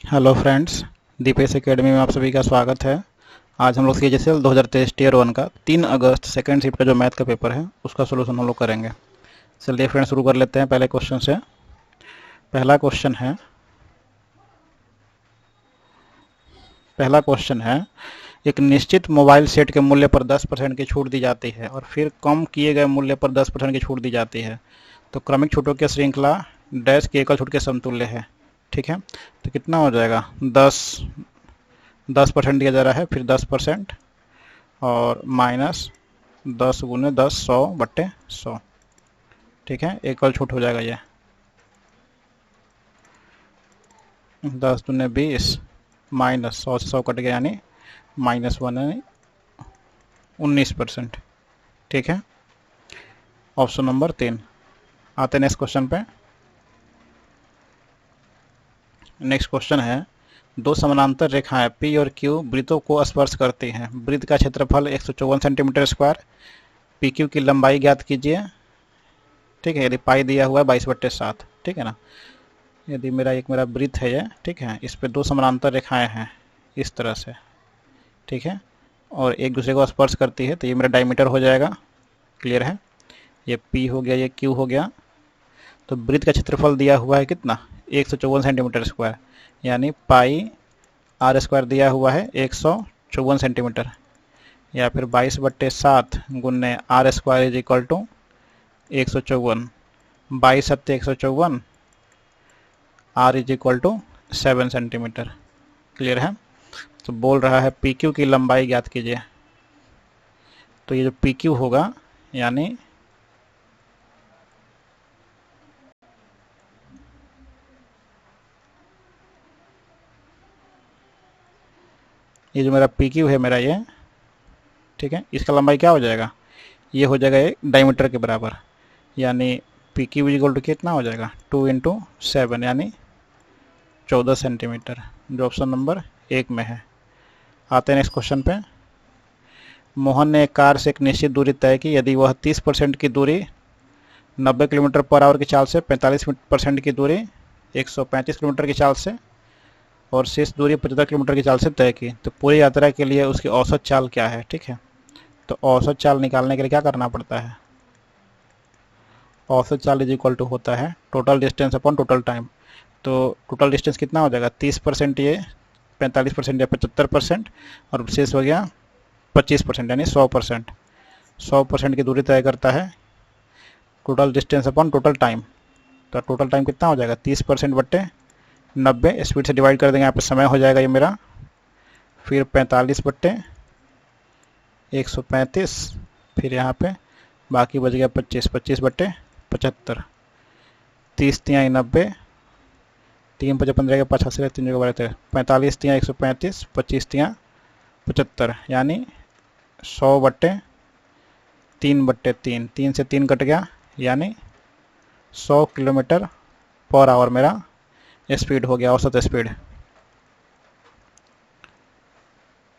Hello friends, Dipesh academy में आप सभी का स्वागत है। आज हम लोग CHSL 2023 टीयर 1 का 3 अगस्त सेकेंड शिफ्ट का जो मैथ का पेपर है उसका सोल्यूशन हम लोग करेंगे। चलिए फ्रेंड्स, शुरू कर लेते हैं पहले क्वेश्चन से। पहला क्वेश्चन है, एक निश्चित मोबाइल सेट के मूल्य पर 10% की छूट दी जाती है और फिर कम किए गए मूल्य पर 10% की छूट दी जाती है। तो क्रमिक छूटों की श्रृंखला डैश की एकल छूट के समतुल्य है। ठीक है, तो कितना हो जाएगा? 10% दिया जा रहा है, फिर 10% और माइनस 10 × 10 100/100। ठीक है, एकल छूट हो जाएगा ये। 10 × 20 माइनस 100 से 100 कट गया, यानी -1 यानी 19%। ठीक है, ऑप्शन नंबर 3। आते हैं नेक्स्ट क्वेश्चन पे। नेक्स्ट क्वेश्चन है, दो समानांतर रेखाएं P और Q वृत्तों को स्पर्श करती हैं। वृत्त का क्षेत्रफल 154 सेंटीमीटर स्क्वायर। PQ की लंबाई ज्ञात कीजिए। ठीक है, यदि पाई दिया हुआ है 22/7। ठीक है ना, यदि मेरा वृत्त है ये, ठीक है, इस पे दो समानांतर रेखाएं हैं इस तरह से। ठीक है, और एक दूसरे को स्पर्श करती है, तो ये मेरा डायमीटर हो जाएगा। क्लियर है, ये P हो गया, ये Q हो गया। तो वृत्त का क्षेत्रफल दिया हुआ है कितना? 154 सेंटीमीटर स्क्वायर, यानी पाई r² दिया हुआ है 154 सेंटीमीटर, या फिर 22/7 गुन्ने r² is equal to 154। 22×7 = 154, r is equal to 7 centimetre. Clear है, तो बोल रहा है PQ की लंबाई ज्ञात कीजिए। तो ये जो PQ होगा, यानी ये जो मेरा PQ है मेरा ये, ठीक है, इसका लंबाई क्या हो जाएगा? ये हो जाएगा एक डायमीटर के बराबर, यानी PQ इज इक्वल टू कितना हो जाएगा? 2 × 7 यानी 14 सेंटीमीटर, जो ऑप्शन नंबर 1 में है। आते हैं नेक्स्ट क्वेश्चन पे। मोहन ने एक कार से एक निश्चित दूरी तय की। यदि वह 30% की दूरी 90 किलोमीटर/आवर की चाल से, 45% की दूरी 135 किलोमीटर की चाल से और शेष दूरी 75 किलोमीटर की चाल से तय की, तो पूरी यात्रा के लिए उसकी औसत चाल क्या है? ठीक है, तो औसत चाल निकालने के लिए क्या करना पड़ता है? औसत चाल इज इक्वल टू होता है total distance upon total time. तो टोटल डिस्टेंस कितना हो जाएगा? 30% ये, 45% या 75%, और शेष हो गया 25% यानी 100%। 100% की दूरी तय करता है total distance upon total time. तो टोटल टाइम कितना हो जाएगा? 30%/90, स्पीड से डिवाइड कर देंगे, यहाँ पे समय हो जाएगा ये मेरा, फिर 45/135, फिर यहाँ पे बाकी बच गया 25, 25/75। 30×3 = 90, 3×5 = 15, 85, 3×12, 45×3 = 135, 25×3 = 75, यानी 100/3/3। 3 से 3 कट गया, यानी 100 किलोमीटर/आवर मेरा स्पीड हो गया, औसत स्पीड।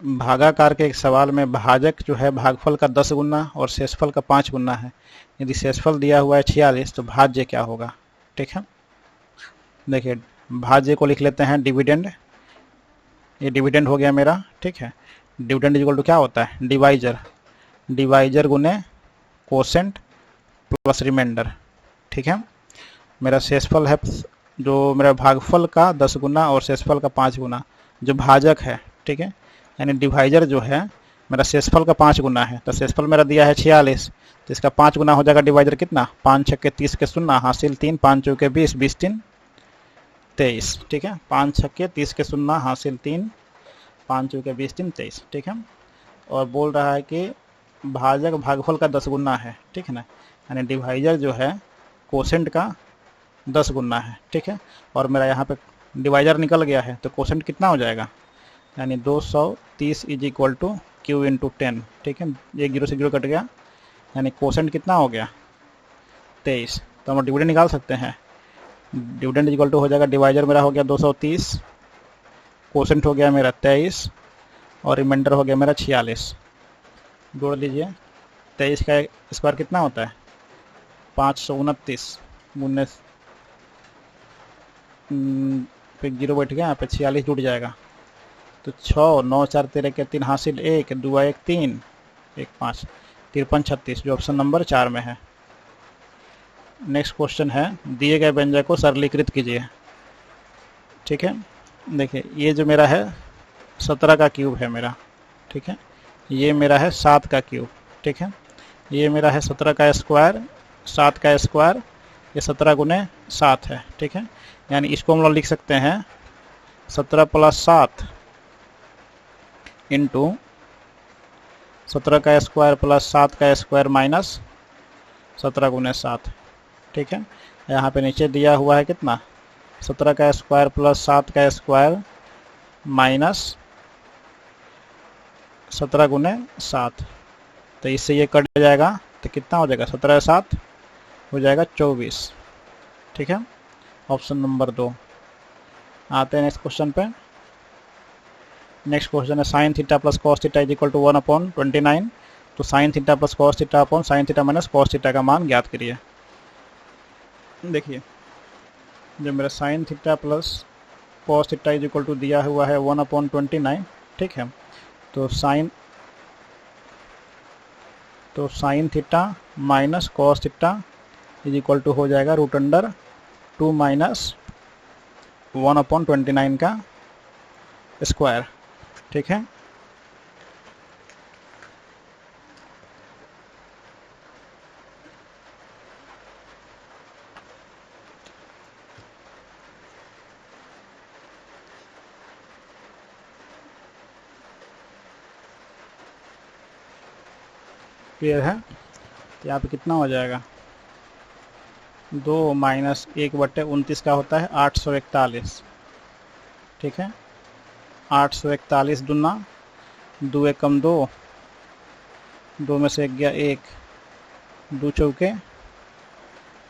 भागाकार के एक सवाल में भाजक जो है भागफल का 10 गुना और शेषफल का 5 गुना है। यदि शेषफल दिया हुआ है 46, तो भाज्य क्या होगा? ठीक है, देखिए भाज्य को लिख लेते हैं डिविडेंड। ये डिविडेंड हो गया मेरा। ठीक है, डिविडेंड इक्वल टू क्या होता है? डिवाइजर गुने कोसेंट प्लस रिमाइंडर। ठीक है, मेरा शेषफल है जो मेरा भागफल का 10 गुना और शेषफल का 5 गुना, जो भाजक है। ठीक है, यानी डिवाइजर जो है मेरा शेषफल का 5 गुना है, तो शेषफल मेरा दिया है 46, तो इसका 5 गुना हो जाएगा डिवाइजर कितना? 5×6 = 30 के 0 हासिल 3, 5×4 = 20, 20×3 = 23। ठीक है, 5×6 = 30 के 0 हासिल 3, 5×4 = 20, 3 = 23। ठीक है, और बोल रहा है कि भाजक भागफल का 10 गुना है। ठीक है ना, यानी डिवाइजर जो है कोसेंट का 10 गुना है। ठीक है, और मेरा यहाँ पे डिवाइजर निकल गया है, तो कोसेंट कितना हो जाएगा? यानी 230 इज इक्वल टू Q × 10। ठीक है, एक 0 से 0 कट गया, यानी कोसेंट कितना हो गया? 23। तो हम डिविडेंड निकाल सकते हैं। डिविडेंड इक्वल टू हो जाएगा, डिवाइजर मेरा हो गया 230, कोसेंट हो गया मेरा 23, और रिमाइंडर हो गया मेरा 46। जोड़ लीजिए, 23 का स्क्वायर कितना होता है? 529 गुने फिर 0 बैठ गया, यहाँ पे 46 जुड़ जाएगा। तो 6 9 4 13 के 3 हासिल 1 2 1 3 1 5 53 36 जो ऑप्शन नंबर 4 में है। नेक्स्ट क्वेश्चन है, दिए गए व्यंजक को सरलीकृत कीजिए। ठीक है, देखिए ये जो मेरा है 17 का क्यूब है मेरा। ठीक है, ये मेरा है 7 का क्यूब। ठीक है, ये मेरा है 17 का स्क्वायर, 7 का स्क्वायर, ये 17 गुने 7 है। ठीक है, यानी इसको हम लोग लिख सकते हैं 17 + 7 इंटू 17 का स्क्वायर प्लस 7 का स्क्वायर माइनस 17 गुने 7। ठीक है, यहाँ पे नीचे दिया हुआ है कितना, 17 का स्क्वायर प्लस 7 का स्क्वायर माइनस 17 गुने 7। तो इससे ये कट जाएगा तो कितना हो जाएगा, 17 7 हो जाएगा 24। ठीक है, ऑप्शन नंबर 2। आते हैं नेक्स्ट क्वेश्चन पे। नेक्स्ट क्वेश्चन है sine theta plus cos theta is equal to 1/29। तो sine theta plus cos theta upon sine theta minus cos theta का मान ज्ञात करिए। देखिए जो मेरा sine theta plus cos theta is equal to दिया हुआ है 1/29। ठीक है, तो sine theta minus cos theta is equal to हो जाएगा √2 माइनस 1/29 का स्क्वायर। ठीक है, क्लियर है। तो यहाँ पे कितना हो जाएगा, 2 माइनस 1/29 का होता है 841। ठीक है, 841 दूना 2 एकम 2, 2 में से 1 गया 1, 2 चौके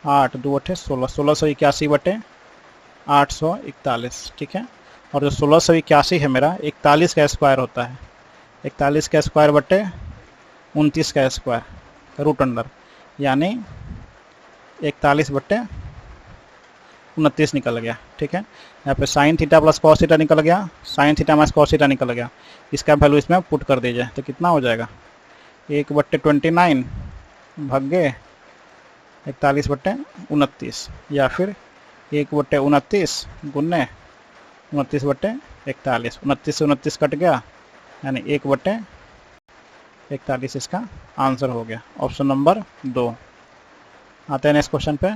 8, 2 अठे 16, 1681/841। ठीक है, और जो 1681 है मेरा 41 का स्क्वायर होता है, 41 का स्क्वायर बटे 29 का स्क्वायर रूट अंडर, यानी 41/29 निकल गया। ठीक है, यहाँ पे sign theta plus cos theta निकल गया, sign theta minus cos theta निकल गया, इसका वैल्यू इसमें पुट कर दीजिए तो कितना हो जाएगा, 1/29 भागे 41/29 या फिर 1/29 गुने 29/41। 29 से 29 कट गया, यानी 1/41 इसका आंसर हो गया, ऑप्शन नंबर 2। आते हैं नेक्स्ट क्वेश्चन पे।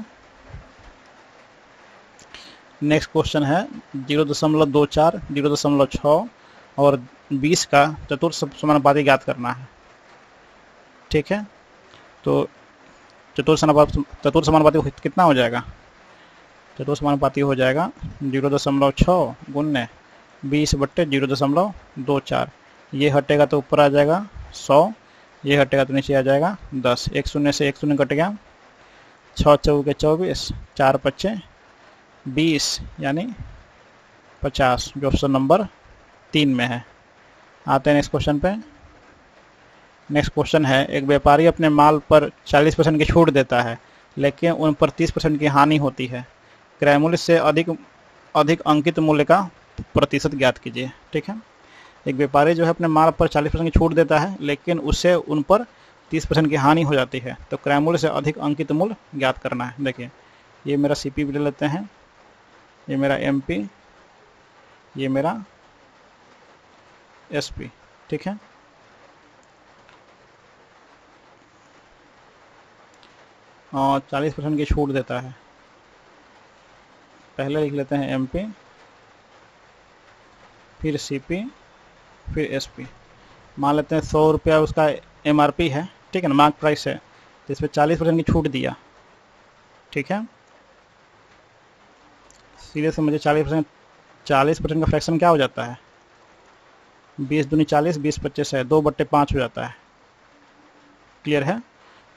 नेक्स्ट क्वेश्चन है 0.24, 0.6 और 20 का चतुर्थ समानुपाती ज्ञात करना है। ठीक है, तो चतुर्थ समानुपाती कितना हो जाएगा, चतुर्थ समानुपाती हो जाएगा 0.6 गुने 20/0.24। ये हटेगा तो ऊपर आ जाएगा 100, ये हटेगा तो नीचे आ जाएगा 10। 1 शून्य से 1 शून्य कट गया, 6 चौके 24, 4 पच्चे 20 यानी 50 जो ऑप्शन नंबर 3 में है। आते हैं नेक्स्ट क्वेश्चन पे। नेक्स्ट क्वेश्चन है, एक व्यापारी अपने माल पर 40% की छूट देता है लेकिन उन पर 30% की हानि होती है। क्रय मूल्य से अधिक अंकित मूल्य का प्रतिशत ज्ञात कीजिए। ठीक है, एक व्यापारी जो है अपने माल पर 40% की छूट देता है लेकिन उससे उन पर 30% की हानि हो जाती है, तो क्रय मूल्य से अधिक अंकित मूल्य ज्ञात करना है। देखिए ये मेरा CP ले लेते हैं, ये मेरा MP, ये मेरा SP। ठीक है, और 40% की छूट देता है, पहले लिख लेते हैं MP, फिर CP, फिर SP। मान लेते हैं 100 रुपया उसका MRP है। ठीक है ना, मार्क प्राइस है, तो इस पर 40% की छूट दिया। ठीक है, सीधे से मुझे 40% का फ्रैक्शन क्या हो जाता है, 20 दूनी 40, 20 25 है, 2/5 हो जाता है। क्लियर है,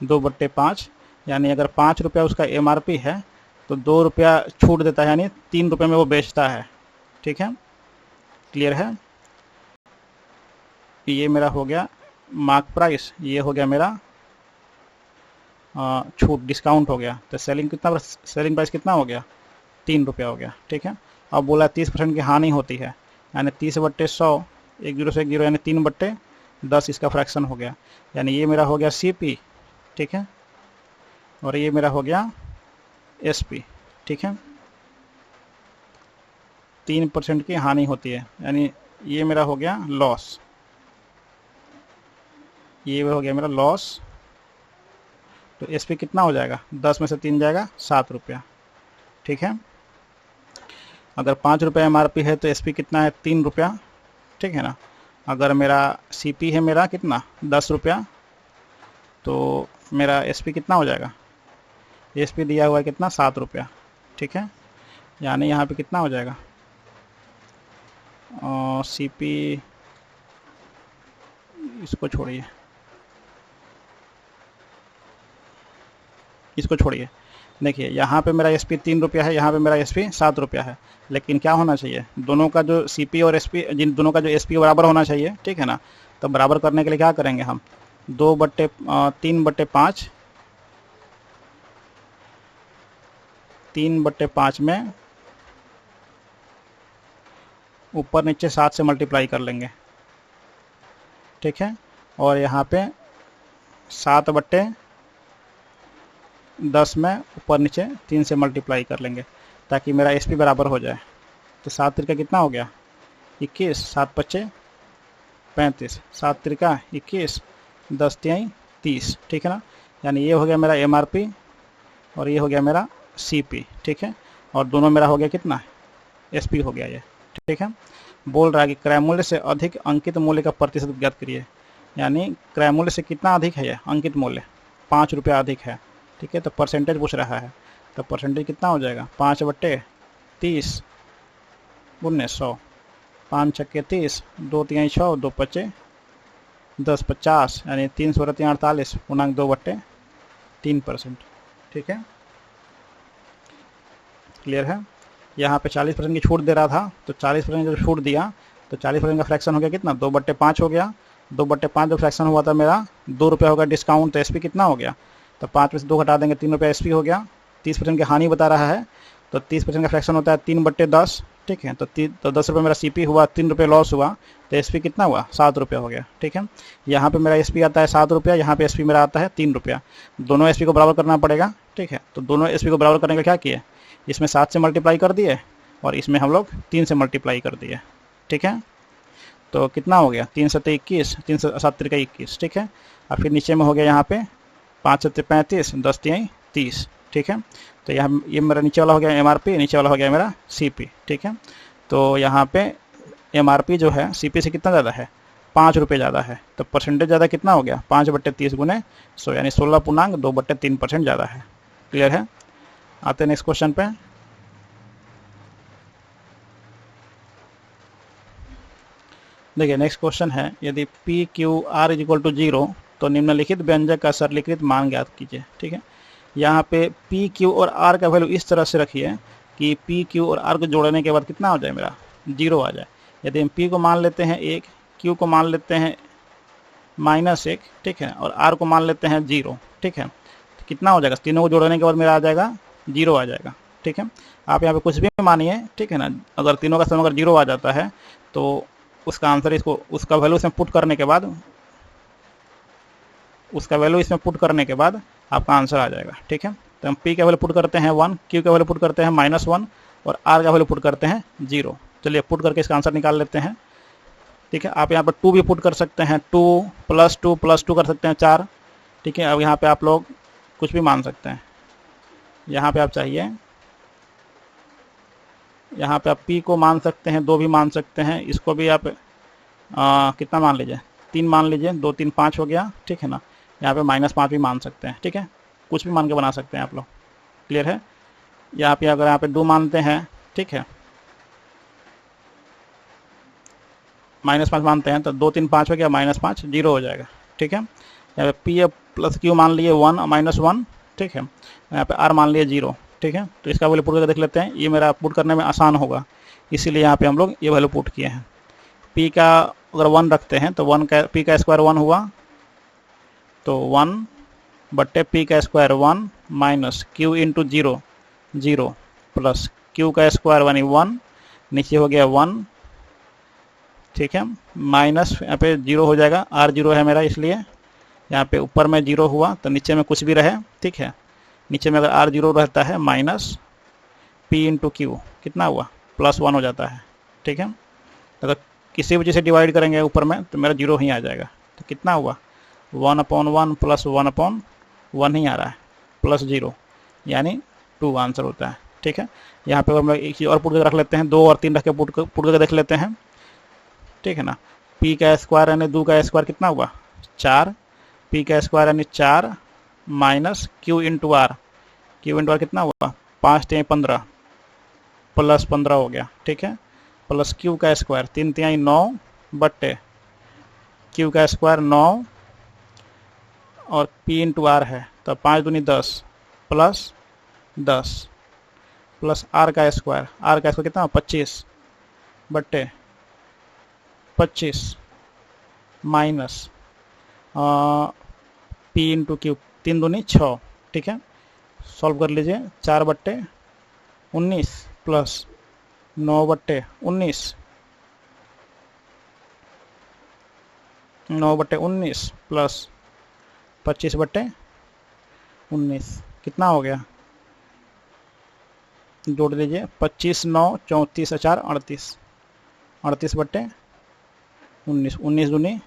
2/5, यानी अगर 5 रुपया उसका MRP है तो 2 रुपया छूट देता है, यानी 3 रुपये में वो बेचता है। ठीक है, क्लियर है। ये मेरा हो गया मार्क प्राइस, ये हो गया मेरा छूट डिस्काउंट हो गया। तो सेलिंग प्राइस कितना हो गया, 3 रुपया हो गया। ठीक है, अब बोला 30% की हानि होती है, यानी 30/100, एक जीरो से एक जीरो, यानी 3/10 इसका फ्रैक्शन हो गया। यानी ये मेरा हो गया CP, ठीक है, और ये मेरा हो गया SP, ठीक है। 3% की हानि होती है, यानी ये मेरा हो गया लॉस, ये हो गया मेरा लॉस। तो SP कितना हो जाएगा, 10 में से 3 जाएगा, 7 रुपया, ठीक है। अगर 5 रुपये MRP है तो SP कितना है, 3 रुपया, ठीक है ना। अगर मेरा CP है मेरा कितना, 10 रुपया, तो मेरा SP कितना हो जाएगा, SP दिया हुआ है कितना, 7 रुपया, ठीक है। यानी यहाँ पे कितना हो जाएगा, CP, इसको छोड़िए, इसको छोड़िए। देखिए यहाँ पे मेरा SP 3 रुपया है, यहाँ पे मेरा SP 7 रुपया है, लेकिन क्या होना चाहिए, दोनों का जो CP और SP, जिन दोनों का जो SP बराबर होना चाहिए, ठीक है ना। तो बराबर करने के लिए क्या करेंगे हम, 3/5, 3/5 में ऊपर नीचे 7 से मल्टीप्लाई कर लेंगे, ठीक है। और यहाँ पे 7/10 में ऊपर नीचे 3 से मल्टीप्लाई कर लेंगे, ताकि मेरा SP बराबर हो जाए। तो 7 त्रिका कितना हो गया, 21, 7×5 = 35, 7 त्रिका 21, 10 तिहाई 30, ठीक है ना। यानी ये हो गया मेरा MRP और ये हो गया मेरा CP, ठीक है। और दोनों मेरा हो गया कितना, SP हो गया ये, ठीक है। बोल रहा है कि क्रय मूल्य से अधिक अंकित मूल्य का प्रतिशत ज्ञात करिए, यानी क्रय मूल्य से कितना अधिक है, ये अंकित मूल्य 5 रुपया अधिक है, ठीक है। तो परसेंटेज पूछ रहा है, तो परसेंटेज कितना हो जाएगा, 5/30 × 100, 5 छक्के 30, 2 तिहाई 6, 2 पच्चे 10, 50, यानी 348 × 2/3%, ठीक है। क्लियर है। यहाँ पे 40% की छूट दे रहा था, तो 40% जब छूट दिया तो 40% का फ्रैक्शन हो गया कितना, 2/5 हो गया। 2/5 जो फ्रैक्शन हुआ था मेरा, 2 रुपया होगा डिस्काउंट, तो SP कितना हो गया, तो 5 में से 2 घटा देंगे, 3 रुपया SP हो गया। 30% की हानि बता रहा है, तो 30% का फ्रैक्शन होता है 3/10, ठीक है। तो 10 रुपये मेरा CP हुआ, 3 रुपये लॉस हुआ, तो SP कितना हुआ, 7 रुपया हो गया, ठीक है। यहाँ पे मेरा SP आता है 7 रुपया, यहाँ पे SP मेरा आता है 3 रुपया। दोनों SP को बराबर करना पड़ेगा, ठीक है। तो दोनों SP को बराबर करने का क्या किए, इसमें 7 से मल्टीप्लाई कर दिए और इसमें हम लोग 3 से मल्टीप्लाई कर दिए, ठीक है। तो कितना हो गया, 3 7 21, 3 7 त्रिका 21, ठीक है। और फिर नीचे में हो गया यहाँ पे 5 7 35, 10 तिहाई 30, ठीक है। तो यहाँ ये मेरा नीचे वाला हो गया MRP, नीचे वाला हो गया मेरा CP, ठीक है। तो यहाँ पे MRP जो है CP से कितना ज़्यादा है, 5 रुपये ज़्यादा है, तो परसेंटेज ज़्यादा कितना हो गया, 5/30 × 100, यानी 16.2/3% ज़्यादा है। क्लियर है। आते हैं नेक्स्ट क्वेश्चन पे। देखिए नेक्स्ट क्वेश्चन है, यदि PQR = 0 तो निम्नलिखित व्यंजक का सरलीकृत मान ज्ञात कीजिए, ठीक है। यहाँ पे PQ और R का वैल्यू इस तरह से रखिए कि PQ और R को जोड़ने के बाद कितना हो जाए, मेरा 0 आ जाए। यदि हम P को मान लेते हैं 1, Q को मान लेते हैं -1, ठीक है, और R को मान लेते हैं 0, ठीक है, तो कितना हो जाएगा, तीनों को जोड़ने के बाद मेरा आ जाएगा 0 आ जाएगा, ठीक है। आप यहाँ पे कुछ भी मानिए, ठीक है ना। अगर तीनों का सम अगर 0 आ जाता है तो उसका आंसर, इसको उसका वैल्यू इसमें पुट करने के बाद, उसका वैल्यू इसमें पुट करने के बाद आपका आंसर आ जाएगा, ठीक है। तो हम P का वैल्यू पुट करते हैं 1, Q का वैल्यू पुट करते हैं -1 और R का वैल्यू पुट करते हैं 0। चलिए पुट करके इसका आंसर निकाल लेते हैं, ठीक है। आप यहाँ पर 2 भी पुट कर सकते हैं, 2 + 2 + 2 कर सकते हैं 4, ठीक है। अब यहाँ पे आप लोग कुछ भी मान सकते हैं। यहाँ पे आप चाहिए, यहाँ पे आप P को मान सकते हैं, 2 भी मान सकते हैं, इसको भी आप कितना मान लीजिए, 3 मान लीजिए, 2 3 5 हो गया, ठीक है ना। यहाँ पे -5 भी मान सकते हैं, ठीक है। कुछ भी मान के बना सकते हैं आप लोग। क्लियर है। यहाँ पे अगर यहाँ पे 2 मानते हैं, ठीक है, -5 मानते हैं, तो 2 3 5 हो गया, -5 0 हो जाएगा, ठीक है। यहाँ पे P + Q मान लिए 1 -1, ठीक है। यहाँ पे R मान लिए 0, ठीक है। तो इसका वैल्यू पुट करके देख लेते हैं, ये मेरा पुट करने में आसान होगा, इसीलिए यहाँ पे हम लोग ये वैल्यू पुट किए हैं। P का अगर 1 रखते हैं तो P का स्क्वायर 1 हुआ, तो 1/P का स्क्वायर 1 - Q × 0 0 + Q का स्क्वायर 1 नीचे हो गया 1, ठीक है, माइनस यहाँ पे 0 हो जाएगा, r 0 है मेरा, इसलिए यहाँ पे ऊपर में 0 हुआ तो नीचे में कुछ भी रहे, ठीक है। नीचे में अगर r 0 रहता है माइनस p इंटू क्यू, कितना हुआ, +1 हो जाता है, ठीक है। अगर किसी वजह से डिवाइड करेंगे ऊपर में तो मेरा 0 ही आ जाएगा, तो कितना हुआ 1/1 प्लस 1/1 ही आ रहा है, +0 यानी 2 आंसर होता है, ठीक है। यहाँ पे हम लोग एक चीज़ और पुट करके रख लेते हैं, 2 और 3 रख के पुट करके देख लेते हैं, ठीक है ना। p का स्क्वायर यानी 2 का स्क्वायर कितना हुआ 4, p का स्क्वायर यानी 4 माइनस q इंटू आर, कितना हुआ 5 3 15 प्लस 15 हो गया, ठीक है, प्लस q का स्क्वायर 3 3 9 बट्टे q का स्क्वायर 9 और p इंटू आर है तो 5 दूनी 10 प्लस 10 प्लस r का स्क्वायर कितना 25 बट्टे 25 माइनस p इंटू क्यू 3 दूनी 6, ठीक है। सॉल्व कर लीजिए, 4/19 प्लस 9/19 प्लस 25/19 कितना हो गया, जोड़ लीजिए, 25 9 34 4 38 38/19 19 दूनी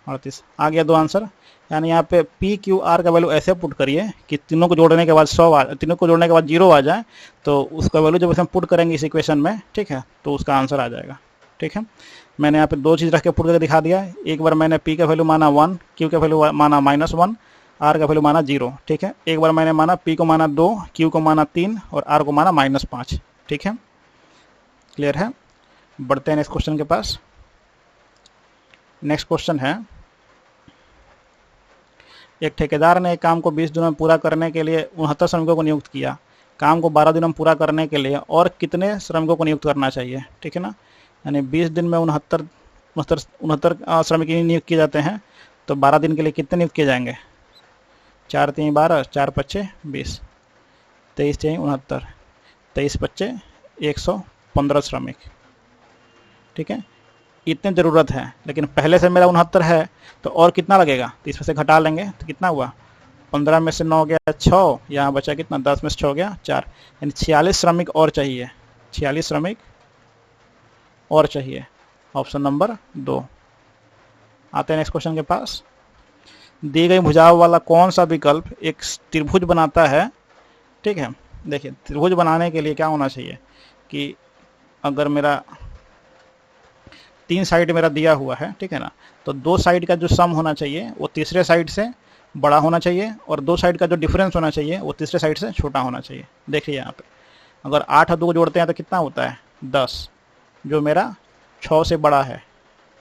38 आ गया 2 आंसर। यानी यहाँ पे पी क्यू आर का वैल्यू ऐसे पुट करिए कि तीनों को जोड़ने के बाद 0 आ जाए, तो उसका वैल्यू जब इसमें पुट करेंगे इस इक्वेशन में, ठीक है, तो उसका आंसर आ जाएगा, ठीक है। मैंने यहाँ पे 2 चीज़ रख के पुट करके दिखा दिया, एक बार मैंने पी का वैल्यू माना 1, क्यू का वैल्यू माना -1, आर का वैल्यू माना 0, ठीक है। एक बार मैंने माना पी को माना 2, क्यू को माना 3 और आर को माना -5, ठीक है। क्लियर है। बढ़ते हैं नेक्स्ट क्वेश्चन के पास। नेक्स्ट क्वेश्चन है, एक ठेकेदार ने एक काम को 20 दिनों में पूरा करने के लिए 69 श्रमिकों को नियुक्त किया। काम को 12 दिनों में पूरा करने के लिए और कितने श्रमिकों को नियुक्त करना चाहिए, ठीक है ना। यानी 20 दिन में 69 श्रमिक नियुक्त किए जाते हैं, तो 12 दिन के लिए कितने नियुक्त किए जाएंगे, 4 3 12 4 5 20, 23 3 69, 23 5 115 श्रमिक, ठीक है। इतनी ज़रूरत है, लेकिन पहले से मेरा 69 है तो और कितना लगेगा, तो इसमें से घटा लेंगे तो कितना हुआ, 15 में से 9 गया 6, यहाँ बचा कितना 10 में से 6 गया 4, यानी 46 श्रमिक और चाहिए, 46 श्रमिक और चाहिए। Option number 2। आते हैं नेक्स्ट क्वेश्चन के पास। दी गई भुजाओं वाला कौन सा विकल्प एक त्रिभुज बनाता है, ठीक है। देखिए, त्रिभुज बनाने के लिए क्या होना चाहिए कि अगर मेरा 3 साइड मेरा दिया हुआ है, ठीक है ना, तो 2 साइड का जो सम होना चाहिए वो तीसरे साइड से बड़ा होना चाहिए और 2 साइड का जो डिफरेंस होना चाहिए वो तीसरे साइड से छोटा होना चाहिए। देखिए यहाँ पे अगर 8 और 2 जोड़ते हैं तो कितना होता है 10, जो मेरा 6 से बड़ा है,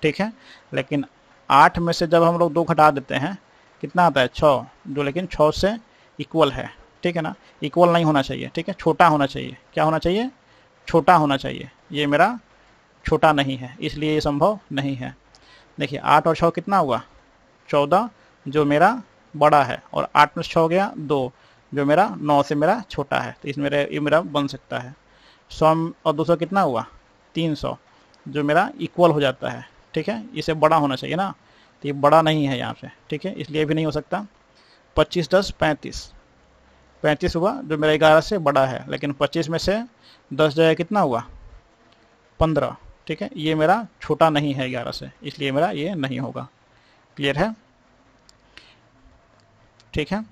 ठीक है। लेकिन 8 में से जब हम लोग 2 घटा देते हैं कितना आता है 6, जो लेकिन 6 से इक्वल है, ठीक है ना। इक्वल नहीं होना चाहिए, ठीक है, छोटा होना चाहिए। क्या होना चाहिए, छोटा होना चाहिए। ये मेरा छोटा नहीं है, इसलिए ये संभव नहीं है। देखिए 8 और 6 कितना हुआ 14, जो मेरा बड़ा है, और 8 में से 6 गया 2, जो मेरा 9 से मेरा छोटा है, तो इसमें ये मेरा बन सकता है। 100 और 200 कितना हुआ 300, जो मेरा इक्वल हो जाता है, ठीक है। इसे बड़ा होना चाहिए ना, तो ये बड़ा नहीं है यहाँ पे, ठीक है, इसलिए भी नहीं हो सकता। 25 10 35 हुआ, जो मेरा 11 से बड़ा है, लेकिन 25 में से 10 जाए कितना हुआ 15, ठीक है। ये मेरा छोटा नहीं है 11 से, इसलिए मेरा ये नहीं होगा। क्लियर है, ठीक है।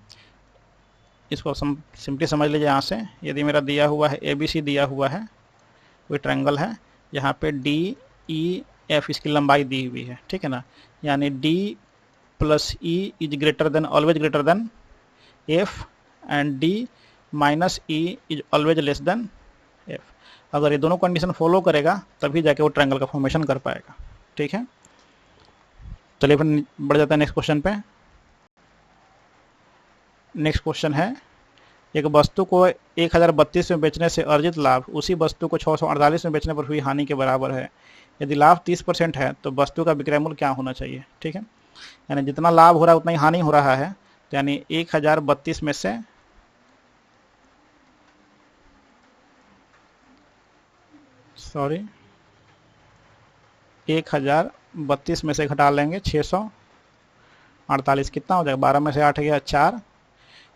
इसको सिंपली समझ लीजिए। यहाँ से यदि मेरा दिया हुआ है ABC दिया हुआ है, कोई ट्रायंगल है, यहाँ पे DEF इसकी लंबाई दी हुई है, ठीक है ना। यानी D + E is greater than, always greater than F, and D - E is always less than F। अगर ये दोनों कंडीशन फॉलो करेगा तभी जाके वो ट्रायंगल का फॉर्मेशन कर पाएगा, ठीक है। चलिए फिर बढ़ जाता है नेक्स्ट क्वेश्चन पे। नेक्स्ट क्वेश्चन है, एक वस्तु को 1032 में बेचने से अर्जित लाभ उसी वस्तु को 648 में बेचने पर हुई हानि के बराबर है। यदि लाभ 30% है तो वस्तु का विक्रय मूल्य क्या होना चाहिए, ठीक है। यानी जितना लाभ हो रहा है उतना ही हानि हो रहा है, तो यानी 1032 में से सॉरी 1032 में से घटा लेंगे 648, कितना हो जाएगा, 12 में से 8 गया 4,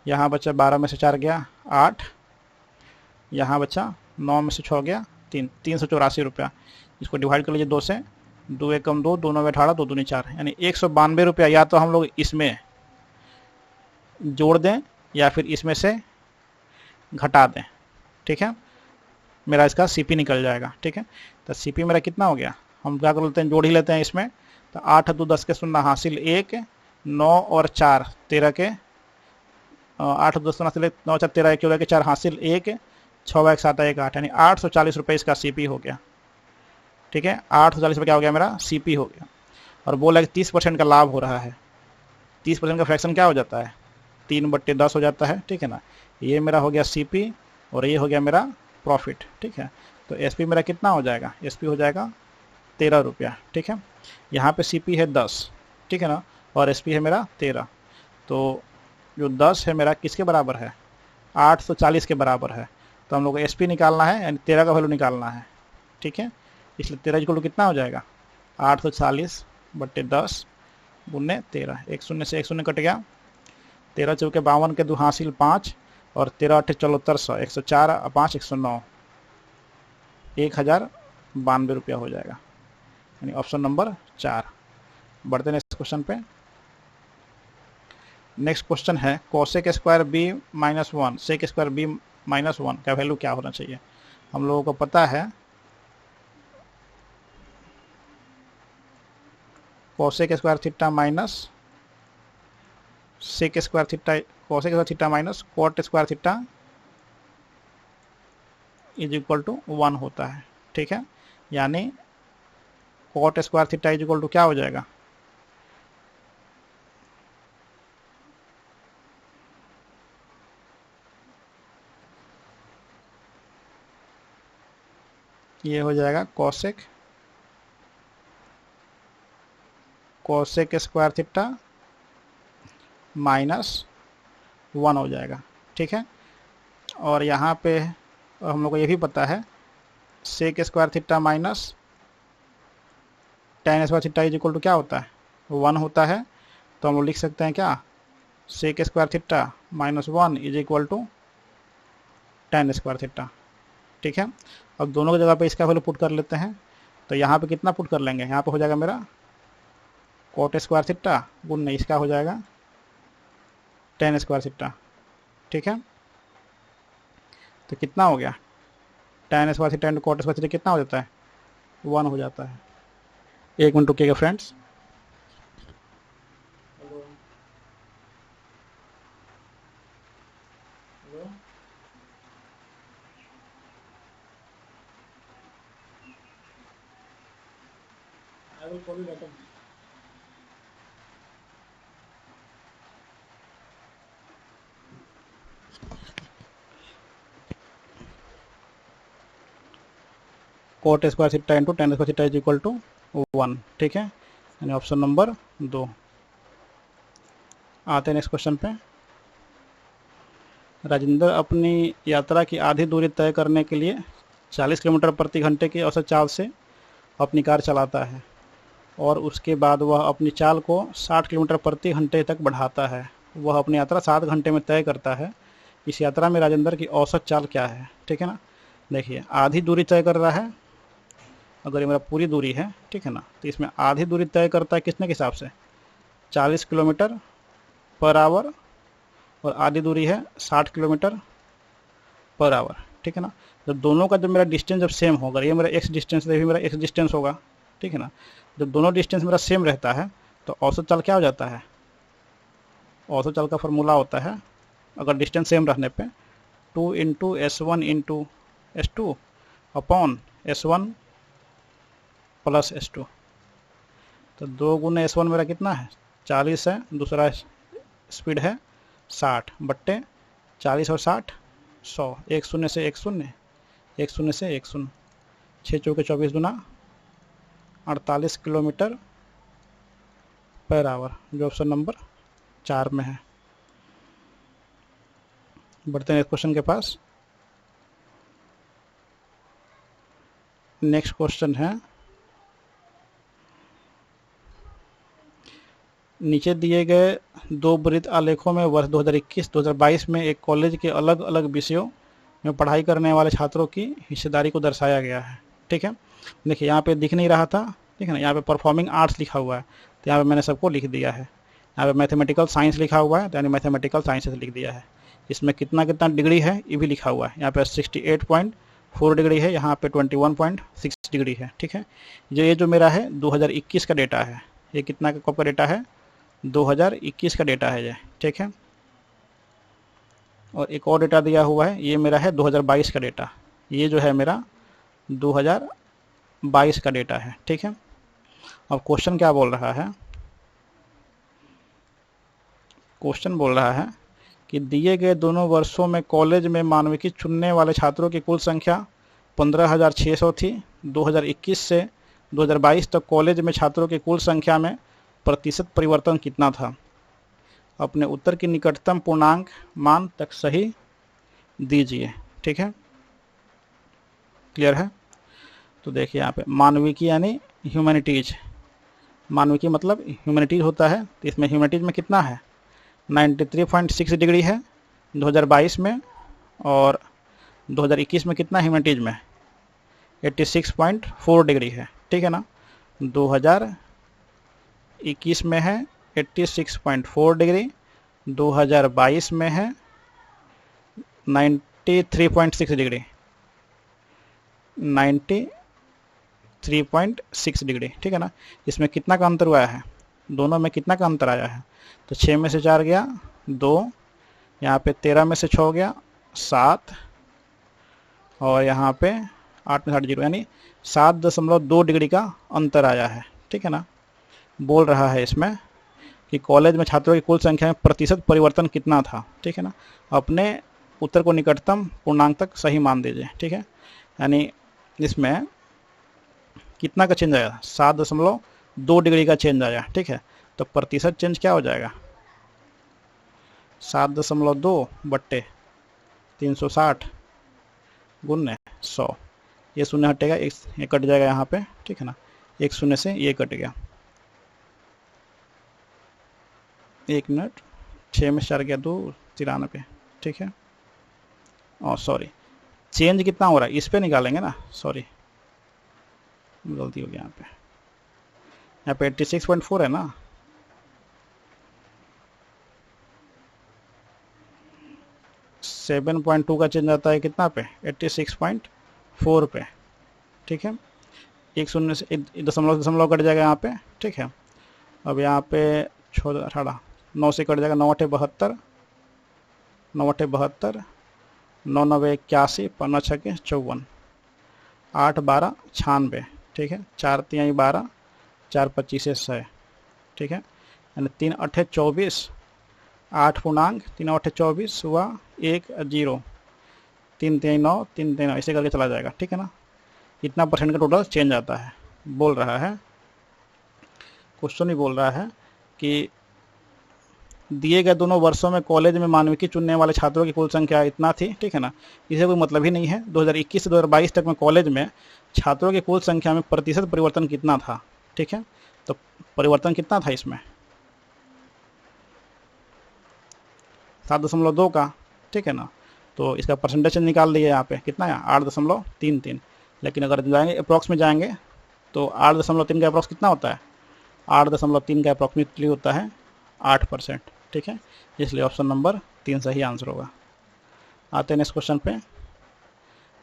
यहाँ बचा 12 में से 4 गया 8, यहाँ बचा 9 में से 6 गया 3, 384 रुपया। इसको डिवाइड कर लीजिए 2 से, 2 एकम 2, 2 9 18, 2 दूनी 4, यानी 192 रुपया या तो हम लोग इसमें जोड़ दें या फिर इसमें से घटा दें। ठीक है, मेरा इसका सीपी निकल जाएगा। ठीक है, तो सीपी मेरा कितना हो गया, हम क्या कर लेते हैं, जोड़ ही लेते हैं इसमें। तो 8 2 10 के 0 हासिल 1, 9 और 4 13 के 8 2 10 हासिल 9 4 13 14 के 4 हासिल 1, 6 1 7 1 8, यानी 840 रुपये इसका सीपी हो गया। ठीक है, 840 रुपये क्या हो गया, मेरा सीपी हो गया। और बोला कि 30% का लाभ हो रहा है। 30% का फ्रैक्शन क्या हो जाता है, 3/10 हो जाता है। ठीक है ना, ये मेरा हो गया सीपी और ये हो गया मेरा प्रॉफिट। ठीक है, तो एसपी मेरा कितना हो जाएगा, एसपी हो जाएगा 13 रुपया। ठीक है, यहाँ पे सीपी है 10, ठीक है ना, और एसपी है मेरा 13। तो जो 10 है मेरा किसके बराबर है, 840 के बराबर है। तो हम लोग को एसपी निकालना है, यानी 13 का वैल्यू निकालना है। ठीक है, इसलिए 13 इक्वल टू कितना हो जाएगा, 840/10 गुने 13, 1 शून्य से 1 शून्य कट गया, 13 चौके 52 के 2 हासिल 5 और 13 8 7400, 104 5 109, 1092 रुपया हो जाएगा, यानी ऑप्शन नंबर 4। बढ़ते हैं नेक्स्ट क्वेश्चन पे। नेक्स्ट क्वेश्चन है cosec square B minus 1 sec square B minus 1 का वैल्यू क्या होना चाहिए। हम लोगों को पता है cosec square theta minus sec square theta, cosec square theta minus cot square theta is equal to 1 होता है। ठीक है, यानी cot square theta is equal to क्या हो जाएगा, ये हो जाएगा कोसेक स्क्वायर थीटा माइनस 1 हो जाएगा। ठीक है, और यहाँ पे हम लोग को ये भी पता है sec square theta minus tan square theta is equal to क्या होता है, 1 होता है। तो हम लोग लिख सकते हैं क्या, sec square theta minus 1 is equal to tan square theta. ठीक है, अब दोनों की जगह पे इसका वैल्यू पुट कर लेते हैं। तो यहाँ पे कितना पुट कर लेंगे, यहाँ पे हो जाएगा मेरा कॉट स्क्वायर थीटा गुण इसका हो जाएगा tan स्क्वायर थीटा। ठीक है, तो कितना हो गया, tan square theta into cot square theta कितना हो जाता है, 1 हो जाता है। एक मिनट रुकिएगा friends. I will call you later. Cot square theta into tan square theta is equal to 1। ठीक है, यानी ऑप्शन नंबर 2। आते हैं नेक्स्ट क्वेश्चन पे। राजेंद्र अपनी यात्रा की आधी दूरी तय करने के लिए 40 किलोमीटर प्रति घंटे की औसत चाल से अपनी कार चलाता है और उसके बाद वह अपनी चाल को 60 किलोमीटर प्रति घंटे तक बढ़ाता है। वह अपनी यात्रा 7 घंटे में तय करता है। इस यात्रा में राजेंद्र की औसत चाल क्या है। ठीक है ना, देखिए आधी दूरी तय कर रहा है, अगर ये मेरा पूरी दूरी है, ठीक है ना, तो इसमें आधी दूरी तय करता है कितने के हिसाब से, 40 किलोमीटर पर आवर, और आधी दूरी है 60 किलोमीटर पर आवर। ठीक है ना, जब दोनों का जब मेरा डिस्टेंस जब सेम होगा, ये मेरा एक्स डिस्टेंस है, ये भी मेरा एक्स डिस्टेंस होगा। ठीक है ना, जब दोनों डिस्टेंस मेरा सेम रहता है तो औसत चाल क्या हो जाता है, औसत चाल का फॉर्मूला होता है अगर डिस्टेंस सेम रहने पे 2 into S1 into S2 upon S1 plus S2। तो 2 गुने S1 मेरा कितना है, 40 है, दूसरा स्पीड है 60 बट्टे 40 और 60 100, 1 शून्य से 1 शून्य, 1 शून्य से 1 शून्य, 6 चौके 24 दूना 48 किलोमीटर पर आवर, जो ऑप्शन नंबर 4 में है। बढ़ते हैं क्वेश्चन के पास। नेक्स्ट क्वेश्चन है, नीचे दिए गए दो वृत्त आलेखों में वर्ष 2021-2022 में एक कॉलेज के अलग अलग विषयों में पढ़ाई करने वाले छात्रों की हिस्सेदारी को दर्शाया गया है। ठीक है, देखिए यहाँ पे दिख नहीं रहा था, ठीक है ना, यहाँ पे परफॉर्मिंग आर्ट्स लिखा हुआ है, तो यहाँ पे मैंने सबको लिख दिया है। यहाँ पे मैथमेटिकल साइंस लिखा हुआ है, तो यानी मैथमेटिकल साइंसेस लिख दिया है। इसमें कितना कितना डिग्री है ये भी लिखा हुआ है, यहाँ पे 68.4 डिग्री है, यहाँ पे 21.6 डिग्री है। ठीक है, ये जो मेरा है 2021 का डेटा है, ये कितना कब का डेटा है, 2021 का डेटा है ये। ठीक है, और एक और डेटा दिया हुआ है, ये मेरा है 2022 का डेटा, ये जो है मेरा 2022 का डेटा है। ठीक है, अब क्वेश्चन क्या बोल रहा है, क्वेश्चन बोल रहा है कि दिए गए दोनों वर्षों में कॉलेज में मानविकी चुनने वाले छात्रों की कुल संख्या 15,600 थी। 2021 से 2022 तक कॉलेज में छात्रों की कुल संख्या में प्रतिशत परिवर्तन कितना था। अपने उत्तर की निकटतम पूर्णांक मान तक सही दीजिए। ठीक है, क्लियर है। तो देखिए यहाँ पे मानविकी यानी ह्यूमैनिटीज, मानविकी मतलब ह्यूमैनिटीज होता है, तो इसमें ह्यूमैनिटीज में कितना है, 93.6 डिग्री है 2022 में, और 2021 में कितना ह्यूमैनिटीज में 86.4 डिग्री है। ठीक है ना, 2021 में है 86.4 डिग्री, 2022 में है 93.6 डिग्री, 93.6 डिग्री। ठीक है ना, इसमें कितना का अंतर हुआ है, दोनों में कितना का अंतर आया है, तो 6 में से 4 गया 2, यहाँ पे 13 में से 6 गया 7, और यहाँ पे 8 में 0 यानी 7.2 डिग्री का अंतर आया है। ठीक है ना, बोल रहा है इसमें कि कॉलेज में छात्रों की कुल संख्या में प्रतिशत परिवर्तन कितना था। ठीक है ना, अपने उत्तर को निकटतम पूर्णांक तक सही मान दीजिए। ठीक है, यानी इसमें कितना का चेंज आया, 7.2 डिग्री का चेंज आया। ठीक है, तो प्रतिशत चेंज क्या हो जाएगा, 7.2 बट्टे 360 गुने 100, ये शून्य हटेगा, ये कट जाएगा यहाँ पे। ठीक है ना, एक शून्य से ये कट गया, 1 मिनट, 6 में 4 गया 2, 93। ठीक है, और सॉरी चेंज कितना हो रहा है इस पे निकालेंगे ना, सॉरी गलती हो गया, यहाँ पे 86.4 है ना, सेवन 7.2 का चेंज आता है कितना पे, 86.4 पे। ठीक है, एक शून्य से दशमलव कट जाएगा यहाँ पे। ठीक है, अब यहाँ पे 18 9 से कट जाएगा, 9 8 72, 9 8 72, 9 9 81, 5 6 54, 8 12 96। ठीक है, 4 3 12, 4 25 100। ठीक है, यानी 3 8 24, 8 पूर्णांक 3 8 24 हुआ 1 0, 3 3 9, 3 3 9, ऐसे करके चला जाएगा। ठीक है ना, इतना परसेंट का टोटल चेंज आता है। बोल रहा है क्वेश्चन ही बोल रहा है कि दिए गए दोनों वर्षों में कॉलेज में मानविकी चुनने वाले छात्रों की कुल संख्या इतना थी। ठीक है ना, इसे कोई मतलब ही नहीं है। 2021 से 2022 तक में कॉलेज में छात्रों की कुल संख्या में प्रतिशत परिवर्तन कितना था। ठीक है, तो परिवर्तन कितना था इसमें, 7.2 का। ठीक है ना, तो इसका परसेंटेज निकाल दिए, यहाँ पे कितना है 8.33। लेकिन अगर जाएंगे अप्रॉक्स में जाएंगे तो 8.3 का अप्रॉक्स कितना होता है, 8.3 का अप्रॉक्सीमेटली होता है 8%। ठीक है, इसलिए ऑप्शन नंबर 3 सही आंसर होगा। आते हैं नेक्स्ट क्वेश्चन पे।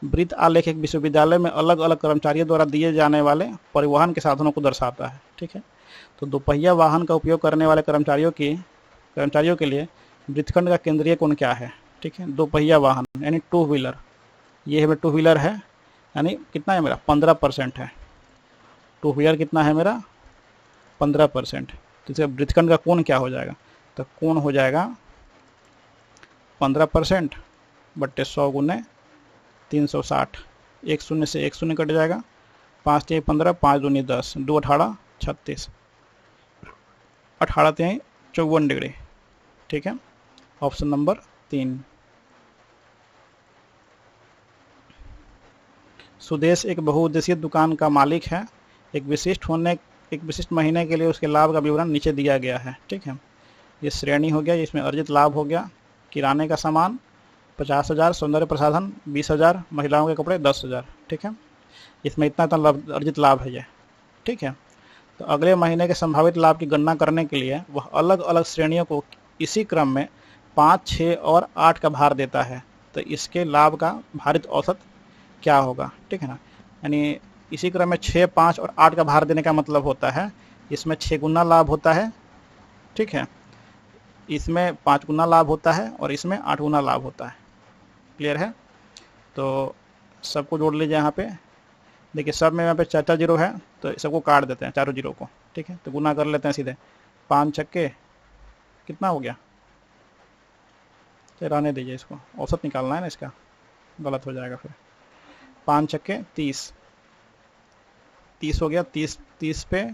वृत्त आलेख एक विश्वविद्यालय में अलग अलग कर्मचारियों द्वारा दिए जाने वाले परिवहन के साधनों को दर्शाता है। ठीक है, तो दोपहिया वाहन का उपयोग करने वाले कर्मचारियों के लिए वृत्तखंड का केंद्रीय कोण क्या है। ठीक है, दोपहिया वाहन यानी 2 व्हीलर, ये है 2 व्हीलर है, यानी कितना है मेरा 15% है। 2 व्हीलर कितना है मेरा 15%, तो इसका वृत्तखंड का कोण क्या हो जाएगा, तो कोण हो जाएगा 15% बट्टे 100 गुने 360, एक शून्य से एक शून्य कट जाएगा, 5 3 15, 5 दूनी 10, 2 18 36, 18 3 54 डिग्री। ठीक है, ऑप्शन नंबर 3। सुदेश एक बहुउद्देशीय दुकान का मालिक है। एक विशिष्ट महीने के लिए उसके लाभ का विवरण नीचे दिया गया है। ठीक है, ये श्रेणी हो गया, इसमें अर्जित लाभ हो गया। किराने का सामान 50,000, सौंदर्य प्रसाधन 20,000, महिलाओं के कपड़े 10,000। ठीक है, इसमें इतना इतना अर्जित लाभ है ये। ठीक है, तो अगले महीने के संभावित लाभ की गणना करने के लिए वह अलग अलग श्रेणियों को इसी क्रम में 5, 6 और 8 का भार देता है। तो इसके लाभ का भारित औसत क्या होगा? ठीक है ना, यानी इसी क्रम में 6, 5 और 8 का भार देने का मतलब होता है इसमें 6 गुना लाभ होता है। ठीक है, इसमें 5 गुना लाभ होता है और इसमें 8 गुना लाभ होता है। क्लियर है? तो सबको जोड़ लीजिए यहाँ पे। देखिए सब में यहाँ पे 4 4 जीरो है, तो सबको काट देते हैं चारों जीरो को। ठीक है, तो गुना कर लेते हैं सीधे। 5 छक्के कितना हो गया? तो रहने दीजिए, इसको औसत निकालना है ना, इसका गलत हो जाएगा फिर। 5 छक्के 30, 30 हो गया। 30 पे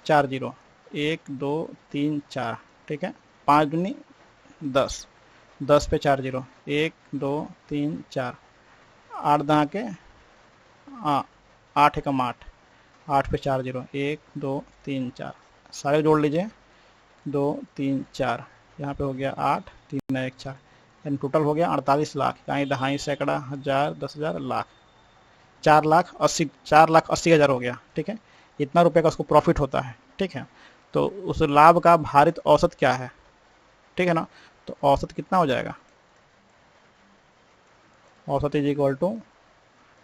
4 जीरो, 1 2 3 4। ठीक है, 5 दूनी 10, 10 पे 4 जीरो, 1 2 3 4, 8 दहा के 8 एकम 8, 8 पे 4 जीरो, 1 2 3 4। सारे जोड़ लीजिए, 2 3 4, यहाँ पे हो गया 8, 3 1 4, यानी टोटल हो गया 48 लाख। कहीं दहाई, सैकड़ा, हजार, 10,000, लाख। 4,80,000 हो गया। ठीक है, इतना रुपए का उसको प्रॉफिट होता है। ठीक है, तो उस लाभ का भारित औसत क्या है? ठीक है ना, तो औसत कितना हो जाएगा? औसत इज इक्वल टू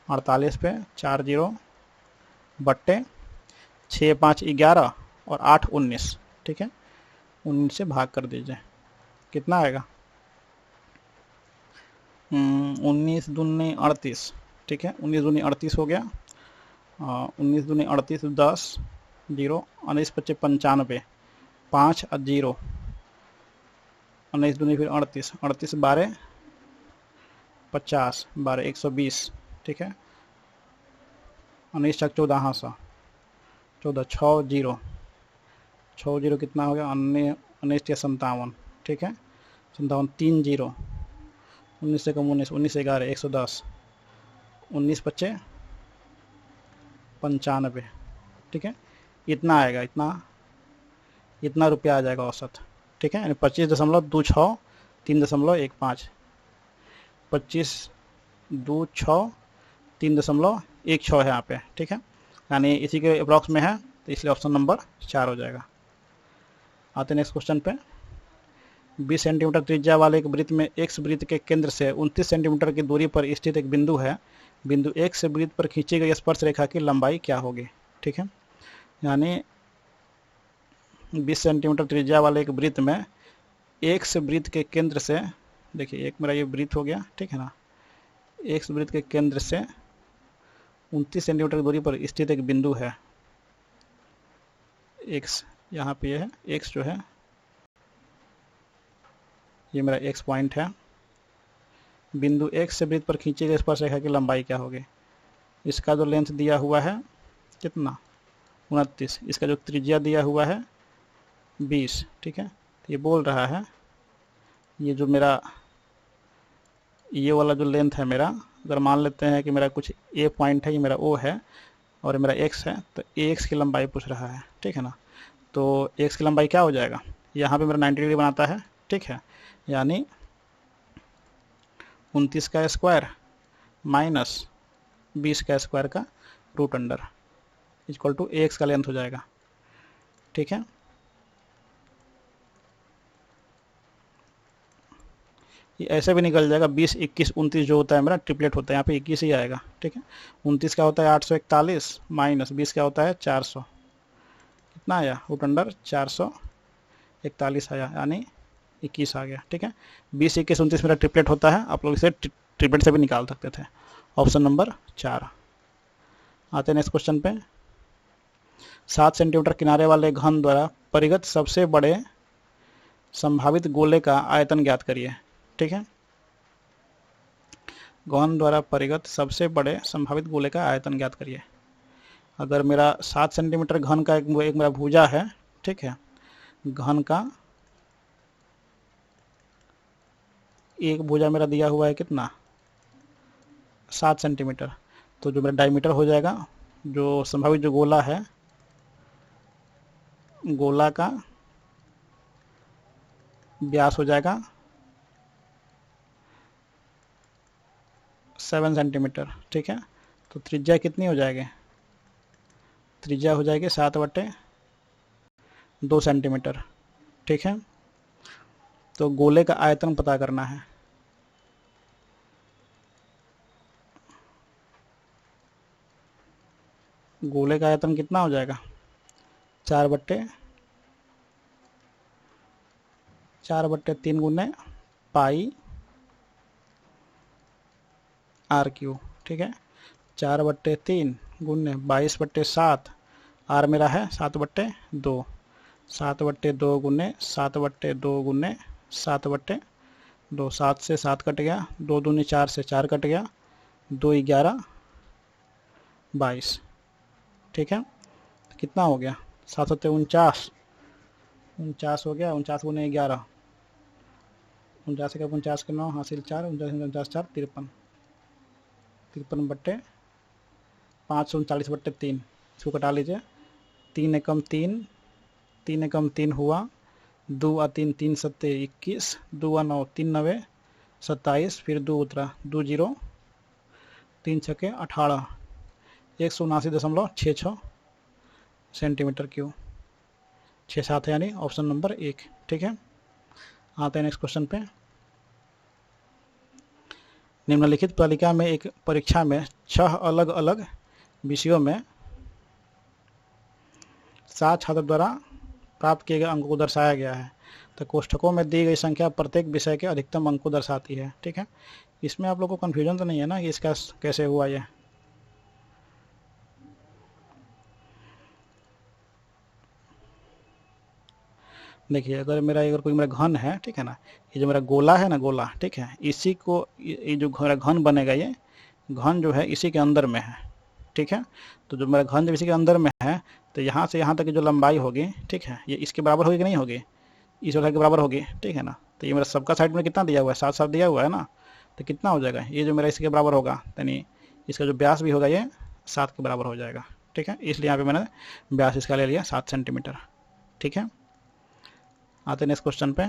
48 पे 4 जीरो बट्टे 6 5 11 और 8 19। ठीक है, 19 से भाग कर दीजिए, कितना आएगा? 19 दूनी 38। ठीक है, 19 दूनी 38 हो गया। 19 दूनी 38, 10 जीरो, 19 25 95, 5 और जीरो, 19 दूनी फिर 38, 38 12 50, 12 120। ठीक है, 19 छक 14, हाँ 14, 6 जीरो, 6 जीरो कितना हो गया? 19 57। ठीक है, 57, 3 जीरो, 19 से कम 19, 19 से 11, 110, 19 25 95। ठीक है, इतना आएगा, इतना रुपया आ जाएगा औसत। ठीक है, यानी 25.26, 3.15, 25.26, 3.16 है यहाँ पे। ठीक है, यानी इसी के अप्रॉक्स में है, तो इसलिए ऑप्शन नंबर 4 हो जाएगा। आते हैं नेक्स्ट क्वेश्चन पे। 20 सेंटीमीटर त्रिज्या वाले एक वृत्त में एक्स वृत्त के केंद्र से 29 सेंटीमीटर की दूरी पर स्थित एक बिंदु है। बिंदु एक से वृत्त पर खींची गई स्पर्श रेखा की लंबाई क्या होगी? ठीक है, यानी 20 सेंटीमीटर त्रिज्या वाले एक वृत्त में एक से वृत्त के केंद्र से, देखिए एक मेरा ये वृत्त हो गया। ठीक है ना, एक वृत्त के केंद्र से 29 सेंटीमीटर की दूरी पर स्थित एक बिंदु है एक्स। यहाँ पे ये है एक्स, जो है ये मेरा एक्स पॉइंट है। बिंदु एक्स से वृत्त पर खींची गई स्पर्श रेखा की लंबाई क्या होगी? इसका जो लेंथ दिया हुआ है कितना? 29। इसका जो त्रिज्या दिया हुआ है 20। ठीक है, तो ये बोल रहा है ये जो मेरा ये वाला जो लेंथ है मेरा, अगर मान लेते हैं कि मेरा कुछ ए पॉइंट है, ये मेरा ओ है और मेरा एक्स है, तो ए एक्स की लंबाई पूछ रहा है। ठीक है ना, तो एक्स की लंबाई क्या हो जाएगा? यहाँ पे मेरा 90 डिग्री बनाता है। ठीक है, यानी 29 का स्क्वायर माइनस 20 का स्क्वायर का root under equal to A X का लेंथ हो जाएगा। ठीक है, ये ऐसे भी निकल जाएगा। 20 21 29 जो होता है मेरा ट्रिपलेट होता है, यहाँ पे 21 ही आएगा। ठीक है, 29 का होता है 841 माइनस 20 का होता है 400, कितना आया? रूट अंडर 441 आया, यानी 21 आ गया। ठीक है, 20 21 29 मेरा ट्रिपलेट होता है, आप लोग इसे ट्रिपलेट से भी निकाल सकते थे। Option number 4। आते हैं नेक्स्ट क्वेश्चन पे। 7 सेंटीमीटर किनारे वाले घन द्वारा परिगत सबसे बड़े संभावित गोले का आयतन ज्ञात करिए। ठीक है, घन द्वारा परिगत सबसे बड़े संभावित गोले का आयतन ज्ञात करिए। अगर मेरा 7 सेंटीमीटर घन का एक मेरा भुजा है। ठीक है, घन का एक भुजा मेरा दिया हुआ है कितना? 7 सेंटीमीटर। तो जो मेरा डायमीटर हो जाएगा, जो संभावित जो गोला है, गोला का व्यास हो जाएगा 7 सेंटीमीटर। ठीक है, तो त्रिज्या कितनी हो जाएगी? त्रिज्या हो जाएगी 7/2 सेंटीमीटर। ठीक है, तो गोले का आयतन पता करना है। गोले का आयतन कितना हो जाएगा? 4/3 गुने पाई आर क्यू। ठीक है, 4/3 गुने 22/7, आर मेरा है 7/2, 7/2 गुने 7/2 गुने 7/2, 7 से 7 कट गया, 2 दूनी 4 से 4 कट गया, 2 11 22। ठीक है, तो कितना हो गया? 7 49, 49 हो गया। 49 गुने 11, 49 का 49 के 9 हासिल 4, 49 4 53, 53/539/3। इसको कटा लीजिए। 3 एकम 3, 3 एकम 3 हुआ, 2 आ 3, 3 सत्ते 21, 2 आ 9, 3 9 27, फिर 2 उतरा, 2 0, 3 छके 18, 179.66 सेंटीमीटर क्यूब। 6-7 है, यानी ऑप्शन नंबर 1। ठीक है, आते हैं नेक्स्ट क्वेश्चन पे। निम्नलिखित तालिका में एक परीक्षा में 6 अलग अलग विषयों में 7 छात्र द्वारा प्राप्त किए गए अंकों को दर्शाया गया है। तो कोष्ठकों में दी गई संख्या प्रत्येक विषय के अधिकतम अंक को दर्शाती है। ठीक है, इसमें आप लोग को कन्फ्यूजन तो नहीं है ना कि इसका कैसे हुआ ये? देखिए, अगर कोई मेरा घन है, ठीक है ना, ये जो मेरा गोला है ना, गोला, ठीक है, इसी को, ये जो मेरा घन बनेगा, ये घन जो है इसी के अंदर में है। ठीक है, तो जो मेरा घन जब इसी के अंदर में है, तो यहाँ से यहाँ तक की जो लंबाई होगी, ठीक है, ये इसके बराबर होगी कि नहीं होगी? इस वाला के बराबर होगी। ठीक है ना, तो ये मेरा सबका साइड में कितना दिया हुआ है? 7-7 दिया हुआ है ना, तो कितना हो जाएगा? ये जो मेरा इसके बराबर होगा, यानी इसका जो व्यास भी होगा ये 7 के बराबर हो जाएगा। ठीक है, इसलिए यहाँ पे मैंने व्यास इसका ले लिया 7 सेंटीमीटर। ठीक है, आते नेक्स्ट क्वेश्चन पे।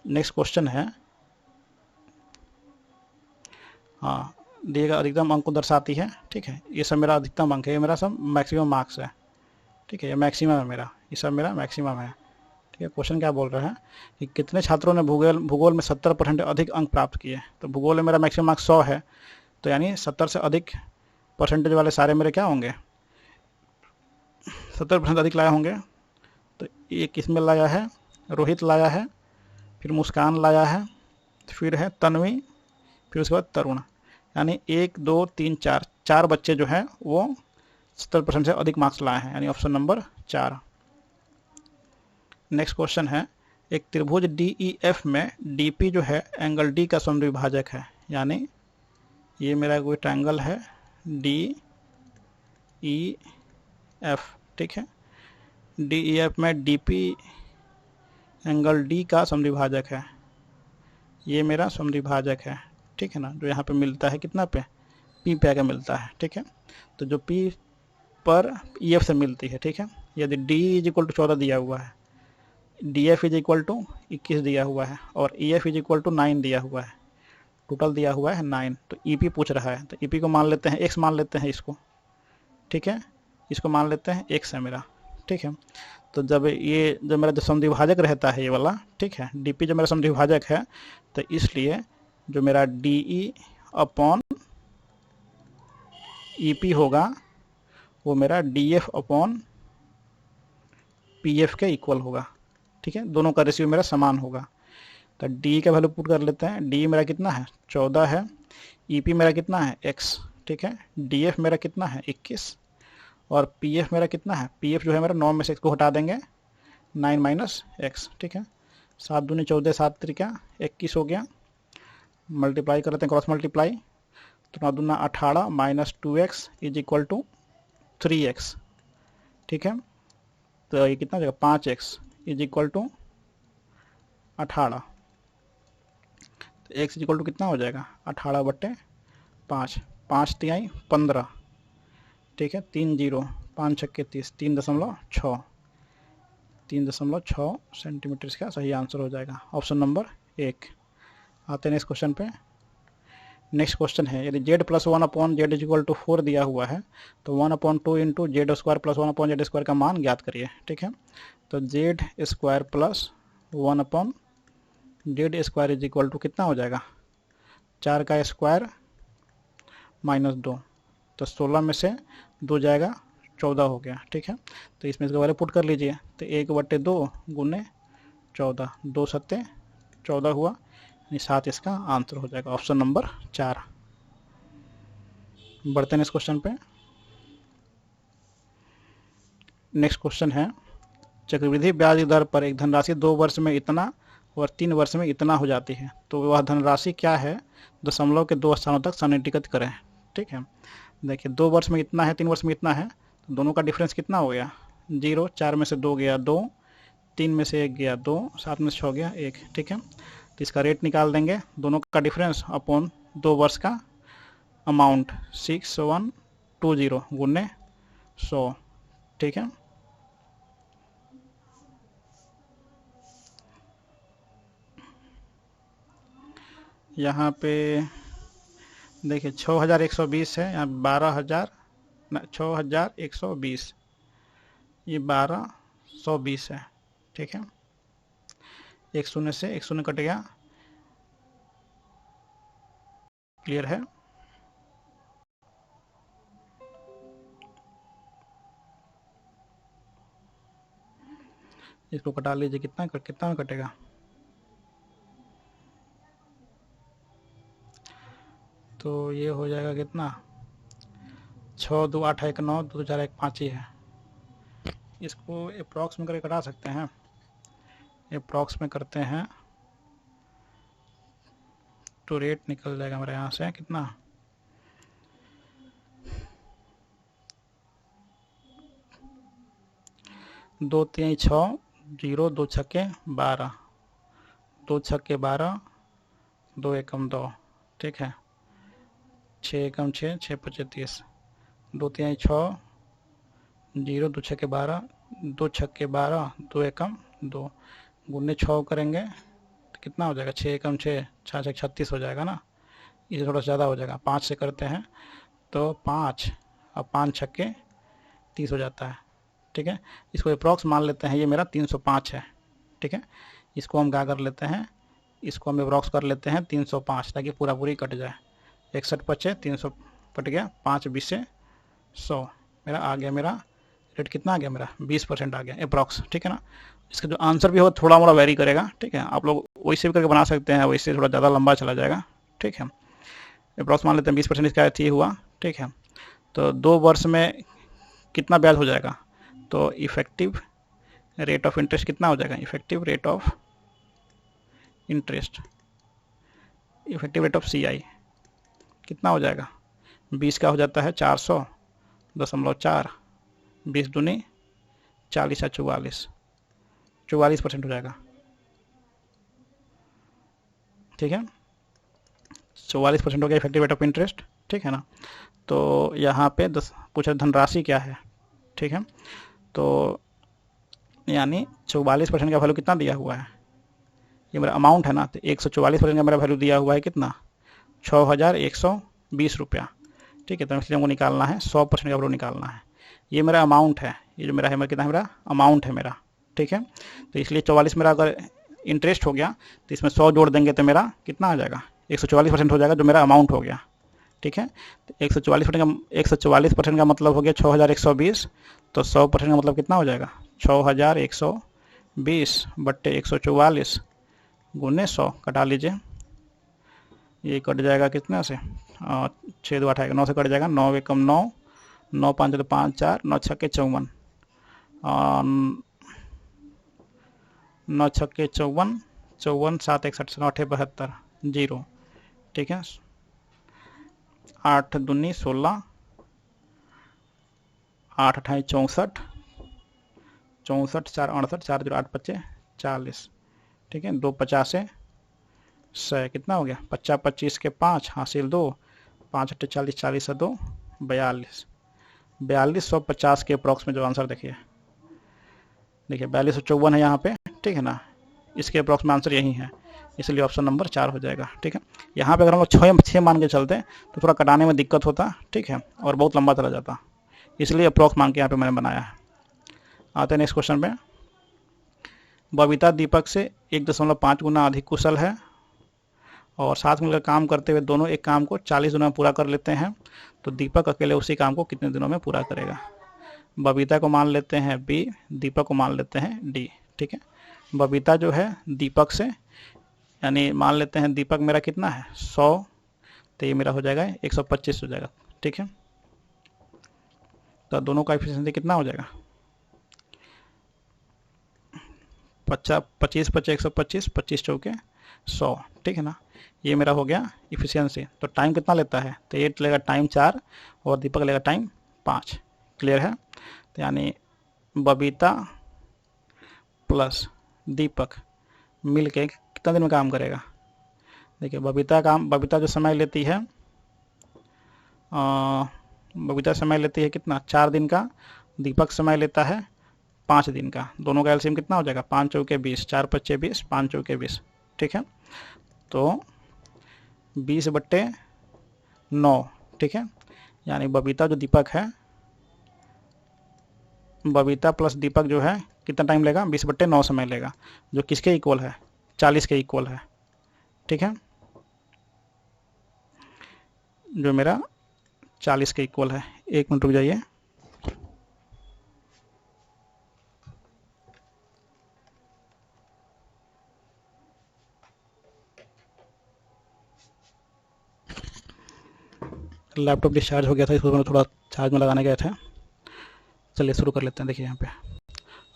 नेक्स्ट क्वेश्चन है, हाँ, दिएगा अधिकतम अंक को दर्शाती है। ठीक है, ये सब मेरा अधिकतम अंक है, ये मेरा सब मैक्सिमम मार्क्स है। ठीक है, ये मैक्सिमम है मेरा, ये सब मेरा मैक्सिमम है। ठीक है, क्वेश्चन क्या बोल रहा है कि कितने छात्रों ने भूगोल में 70% अधिक अंक प्राप्त किए? तो भूगोल में मेरा मैक्सिमम मार्क्स 100 है, तो यानी 70 से अधिक परसेंटेज वाले सारे मेरे क्या होंगे? 70% अधिक लाए होंगे। तो ये किसमें लाया है? रोहित लाया है, फिर मुस्कान लाया है, फिर है तन्वी, फिर उसके बाद तरुण, यानी 1 2 3 4 बच्चे जो है वो 70% से अधिक मार्क्स लाए हैं, यानी ऑप्शन नंबर 4। नेक्स्ट क्वेश्चन है, एक त्रिभुज DEF में DP जो है एंगल D का समद्विभाजक है, यानी ये मेरा कोई ट्रायंगल है DEF। ठीक है, DEF में DP एंगल D का समद्विभाजक है, ये मेरा समद्विभाजक है। ठीक है ना, जो यहाँ पे मिलता है कितना पे? P पे आके मिलता है। ठीक है, तो जो P पर EF से मिलती है। ठीक है, यदि D = 14 दिया हुआ है, DF = 21 दिया हुआ है, और EF = 9 दिया हुआ है, टोटल दिया हुआ है 9, तो EP पूछ रहा है, तो EP को मान लेते हैं x, मान लेते हैं इसको। ठीक है, इसको मान लेते हैं x है मेरा। ठीक है, तो जब मेरा जो समद्विभाजक रहता है ये वाला, ठीक है, DP जो मेरा समद्विभाजक है, तो इसलिए जो मेरा DE/EP होगा वो मेरा DF/PF के इक्वल होगा। ठीक है, दोनों का रेशियो मेरा समान होगा। तो D का वैल्यू पुट कर लेते हैं। D मेरा कितना है? 14 है। EP मेरा कितना है? x। ठीक है, DF मेरा कितना है? 21, और PF मेरा कितना है? PF जो है मेरा 9 में से x को हटा देंगे, 9 - x। ठीक है, 7 दूनी 14, 7 त्रिका 21 हो गया। मल्टीप्लाई कर लेते हैं, क्रॉस मल्टीप्लाई, तो 9 दूना 18 -2x = 3x। ठीक है, तो ये कितना हो जाएगा? 5x = 18। x इक्वल टू कितना हो जाएगा 18/5, 5 तिहाई 15, ठीक है, 3 जीरो, 5 छक्के 30, 3.6 सेंटीमीटर इसका सही आंसर हो जाएगा, ऑप्शन नंबर 1। आते हैं नेक्स्ट क्वेश्चन पे। नेक्स्ट क्वेश्चन है, यदि z plus 1/z is equal to 4 दिया हुआ है तो 1/2 into z square plus 1/z square का मान ज्ञात करिए, ठीक है। तो z square plus 1/z square is equal to कितना हो जाएगा 4 का स्क्वायर माइनस 2, तो 16 में से 2 जाएगा 14 हो गया, ठीक है। तो इसमें इसका वैल्यू पुट कर लीजिए, तो 1/2 गुने 14, 2 सत्ते 14 हुआ, यानी 7 इसका आंसर हो जाएगा, ऑप्शन नंबर 4। बढ़ते हैं इस क्वेश्चन पे। नेक्स्ट क्वेश्चन है, चक्रवृद्धि ब्याज दर पर एक धनराशि 2 वर्ष में इतना और 3 वर्ष में इतना हो जाती है, तो वह धनराशि क्या है, दशमलव के 2 स्थानों तक सन्निकटन करें, ठीक है। देखिए 2 वर्ष में इतना है, 3 वर्ष में इतना है, तो दोनों का डिफरेंस कितना हो गया 0, 4 में से 2 गया 2, 3 में से 1 गया 2, 7 में से 6 गया 1, ठीक है। तो इसका रेट निकाल देंगे, दोनों का डिफरेंस अपॉन 2 वर्ष का अमाउंट 6120 गुने 100, ठीक है। यहाँ पे देखिए 6120 है, यहाँ 12,000 ना 6120, ये 1220 है, ठीक है। एक शून्य से एक शून्य कट गया, क्लियर है। इसको कटा लीजिए, कितना में कटेगा, तो ये हो जाएगा कितना 6 2 8 1 9 2 4 1 5 ही है। इसको अप्रॉक्स में करके कटा सकते हैं, अप्रॉक्स में करते हैं तो रेट निकल जाएगा मेरे यहाँ से कितना 2 3 6 0 2 छक्के 12, 2 छक्के 12, 2 एकम 2, ठीक है, 6 एकम 6, 6 पचे 30, 2 3 6 0 2 छक्के 12, 2 छक्के 12, 2 एकम 2 गुने 6 करेंगे तो कितना हो जाएगा 6 एकम 6, 6 छक्के 36 हो जाएगा ना, इसे थोड़ा ज़्यादा हो जाएगा, 5 से करते हैं तो 5 और 5 छक्के 30 हो जाता है, ठीक है। इसको अप्रॉक्स मान लेते हैं, ये मेरा 305 है, ठीक है। इसको हम क्या कर लेते हैं, इसको हम अप्रॉक्स कर लेते हैं 305, ताकि पूरा पूरी कट जाए, 61 पचे 300 कट गया, 5 20 से 100 मेरा आ गया, मेरा रेट कितना आ गया मेरा 20% आ गया अप्रॉक्स, ठीक है ना। इसका जो आंसर भी होगा थोड़ा मोड़ा वेरी करेगा, ठीक है, आप लोग वैसे भी करके बना सकते हैं, वैसे थोड़ा ज़्यादा लंबा चला जाएगा, ठीक है। अप्रॉक्स मान लेते हैं 20% इसका ये हुआ, ठीक है। तो 2 वर्ष में कितना ब्याज हो जाएगा, तो इफेक्टिव रेट ऑफ इंटरेस्ट कितना हो जाएगा, effective rate of interest, effective rate of CI कितना हो जाएगा 20 का हो जाता है 400.4, 20 दूनी 40 या 44% हो जाएगा, ठीक है, 44% हो गया इफेक्टिव रेट ऑफ इंटरेस्ट, ठीक है ना। तो यहाँ पे पूछा धनराशि क्या है, ठीक है, तो यानी 44% का वैल्यू कितना दिया हुआ है, ये मेरा अमाउंट है ना, तो 144% का मेरा वैल्यू दिया हुआ है कितना 6120 रुपया, ठीक है। तो इसलिए हमको निकालना है 100% का वैल्यू निकालना है, ये मेरा अमाउंट है, ये जो मेरा है कितना है मेरा अमाउंट है मेरा, ठीक है। तो इसलिए 44 मेरा अगर इंटरेस्ट हो गया तो इसमें 100 जोड़ देंगे तो मेरा कितना आ जाएगा 144% हो जाएगा, जो मेरा अमाउंट हो गया, ठीक है। तो 144% का मतलब हो गया 6120, तो 100% का मतलब कितना हो जाएगा 6120 बट्टे 144 गुने 100, कटा लीजिए, ये कट जाएगा कितना से 6 2 8 9 से कट जाएगा, 9 एकम 9, 9 5 तो 5 4, 9 छक्के 54, 9 छक्के 54, 54 7 61 9 8 72 0, ठीक है, 8 दूनी 16, 8 अठाई 64, 64 4 68 4 0 8 25 40, ठीक है, 2 50 से 100 कितना हो गया, 50 25 के 5 हासिल 2, 5 8 40, 40 से 2 42, 4250 के अप्रॉक्स में जो आंसर देखिए 4254 है यहाँ पे, ठीक है ना। इसके अप्रॉक्स में आंसर यही है, इसलिए ऑप्शन नंबर 4 हो जाएगा, ठीक है। यहाँ पे अगर हम लोग 6 मान के चलते हैं तो थोड़ा कटाने में दिक्कत होता, ठीक है, और बहुत लंबा चला जाता, इसलिए अप्रॉक्स मान के यहाँ पे मैंने बनाया है। आते हैं नेक्स्ट क्वेश्चन पे। बबीता दीपक से 1.5 गुना अधिक कुशल है और साथ मिलकर काम करते हुए दोनों एक काम को 40 दिनों में पूरा कर लेते हैं, तो दीपक अकेले उसी काम को कितने दिनों में पूरा करेगा। बबीता को मान लेते हैं बी, दीपक को मान लेते हैं डी, ठीक है। बबीता जो है दीपक से, यानी मान लेते हैं दीपक मेरा कितना है 100, तो ये मेरा हो जाएगा 125 हो जाएगा, ठीक है। तो दोनों का एफिशिएंसी कितना हो जाएगा 25 25 125, 25 चौके 100, ठीक है ना। ये मेरा हो गया इफिशियंसी। तो टाइम कितना लेता है, तो ये लेगा टाइम 4 और दीपक लेगा टाइम 5, क्लियर है। तो यानी बबीता प्लस दीपक मिल के कितना दिन में काम करेगा। देखिए बबीता जो समय लेती है, बबीता समय लेती है कितना 4 दिन का, दीपक समय लेता है 5 दिन का। दोनों का एलसीएम कितना हो जाएगा 5 चौके 20, 4 5 20, 5 चौके 20, ठीक है। तो 20/9, ठीक है। यानी बबीता जो दीपक है, बबीता प्लस दीपक जो है कितना टाइम लेगा 20/9 समय लेगा, जो किसके इक्वल है 40 के इक्वल है, ठीक है, जो मेरा 40 के इक्वल है। 1 मिनट रुक जाइए। लैपटॉप डिस्चार्ज हो गया था, इसको थोड़ा चार्ज में लगाने गए थे। चलिए शुरू कर लेते हैं। देखिए यहाँ पे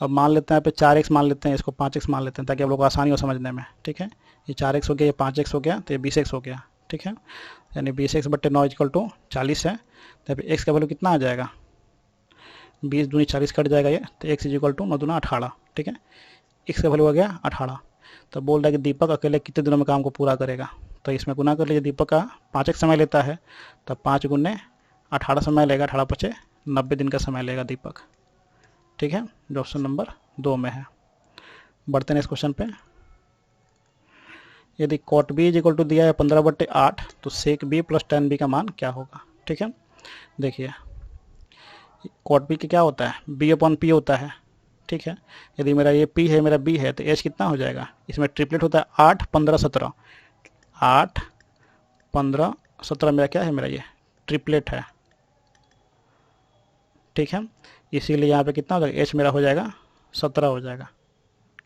अब मान लेते हैं यहाँ पे 4x मान लेते हैं, इसको 5x मान लेते हैं ताकि आप लोग को आसानी हो समझने में, ठीक है। ये 4x हो गया, ये 5x हो गया, तो ये 20x हो गया, ठीक है। यानी 20x/9 = 40 है, तो x का वैल्यू कितना आ जाएगा 20 दूनी 40 कट जाएगा ये, तो x = 9 दूना 18, ठीक है। x का वैल्यू आ गया 18। तो बोल रहा है कि दीपक अकेले कितने दिनों में काम को पूरा करेगा, तो इसमें गुना कर लीजिए। दीपक का 5x समय लेता है, तो 5 × 18 समय लेगा, 18 × 5 = 90 दिन का समय लेगा दीपक, ठीक है, जो ऑप्शन नंबर 2 में है। बढ़ते हैं इस क्वेश्चन पे। यदि cot b = दिया है 15/8, तो sec b + tan b का मान क्या होगा, ठीक है। देखिए cot b क्या होता है b/p होता है, ठीक है। यदि मेरा ये p है, मेरा b है, तो h कितना हो जाएगा, इसमें ट्रिपलेट होता है 8 15 17, 8 15 17 मेरा क्या है, मेरा ये ट्रिपलेट है, ठीक है। इसीलिए यहाँ पे कितना हो जाएगा h मेरा हो जाएगा 17 हो जाएगा,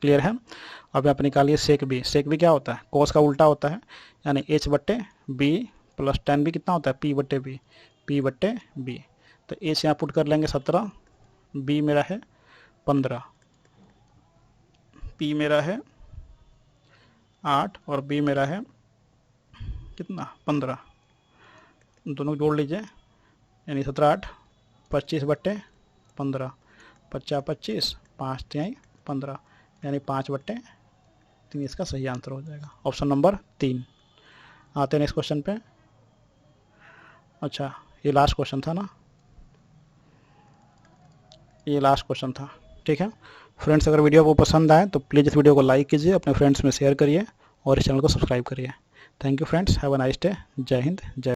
क्लियर है। अब यहाँ पे निकालिए सेक बी। सेक बी क्या होता है कोस का उल्टा होता है, यानी h/b + tan b कितना होता है p/b, p/b। तो h यहाँ पुट कर लेंगे 17, b मेरा है 15, p मेरा है 8 और b मेरा है कितना 15, दोनों जोड़ लीजिए, यानी 17 8 25/15, 50 25, 5 3 15, यानी 5/3 इसका सही आंसर हो जाएगा, ऑप्शन नंबर 3। आते हैं नेक्स्ट क्वेश्चन पे। अच्छा ये लास्ट क्वेश्चन था ना, ये लास्ट क्वेश्चन था, ठीक है। फ्रेंड्स अगर वीडियो आपको पसंद आए तो प्लीज़ इस वीडियो को लाइक कीजिए, अपने फ्रेंड्स में शेयर करिए और इस चैनल को सब्सक्राइब करिए। Thank you friends, have a nice day. जय हिंद, जय